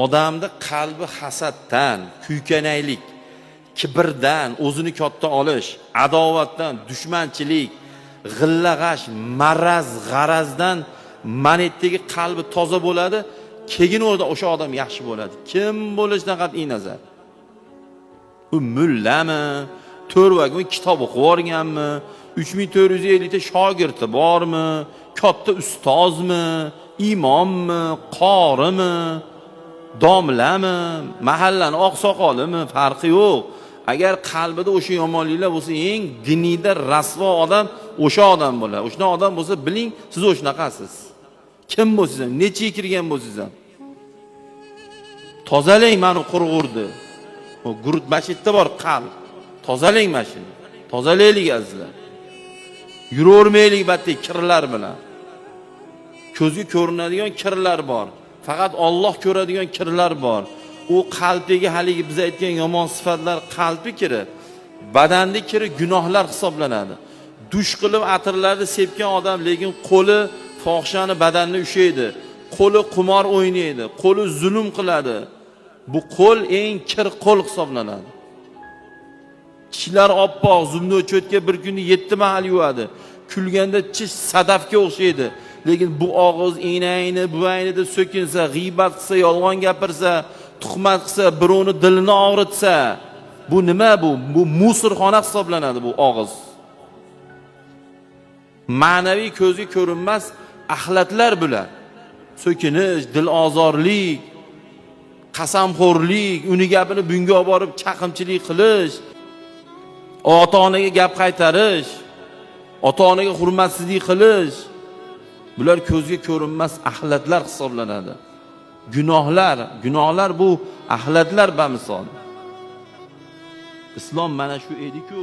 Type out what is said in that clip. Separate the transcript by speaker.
Speaker 1: odamni qalbi hasaddan, kuykanaylik, kibrdan, o'zini katta olish, adovatdan, dushmanchilik, g'illag'ash, maraz, g'arazdan manetdagi qalbi toza bo'ladi. Keyin o'rda o'sha odam yaxshi bo'ladi. Kim bo'lishidan qat'iy nazar. U mullami, to'rvaga kitob o'qib o'rganmi, 3450 ta shogirdi bormi, katta ustozmi, imommi, qorimi, domlami, mahallaning oqsoqolimi, farqi yo'q. Agar qalbida o'sha yomonliklar bo'lsa, eng dinida rasvo odam o'sha odam bo'ladi. O'sha odam bo'lsa, biling, siz o'shanaqasiz. Kim bo'lsiz ham, necha kirgan bo'lsiz ham. Tozalang meni qurg'urdi. O gurut masjidda bor qalb. Tozalang mashina. Tozalaylik azizlar. Yuravermaylik batday kirlar bilan. Ko'zga ko'rinadigan kirlar bor. Faqat Alloh ko'radigan kirlar bor. U qalbdagi haligi biz aytgan yomon sifatlar qalbi kiri, badanda kiri gunohlar hisoblanadi. Dush qilib atirlarni sepgan odam lekin qo'li fohishani badanni ushaydi. Qo'li qumor o'ynaydi, qo'li zulm qiladi. Bu qo'l eng kir qo'l hisoblanadi. Tishlar oppoq, zumni o'chotga bir kunda 7 mahal yuvadi. Kulganda tish sadafga o'xshaydi. Lekin bu og'iz enayni, bu aynida so'kinsa, g'iybat qilsa, yolg'on gapirsa, tuhmat qilsa, birovni dilini og'ritsa, bu nima bu? Bu musorxona hisoblanadi bu og'iz. Ma'naviy ko'zga ko'rinmas axlatlar bular. So'kinish, dilozorlik, qasamxo'rlik, uni gapini bunga olib borib chaqimchilik qilish, ota-onaga gap qaytarish, ota-onaga hurmatsizlik qilish, bular ko'zga ko'rinmas axlatlar hisoblanadi. Gunohlar bu axlatlar bamisol. Islom mana shu edi-ku.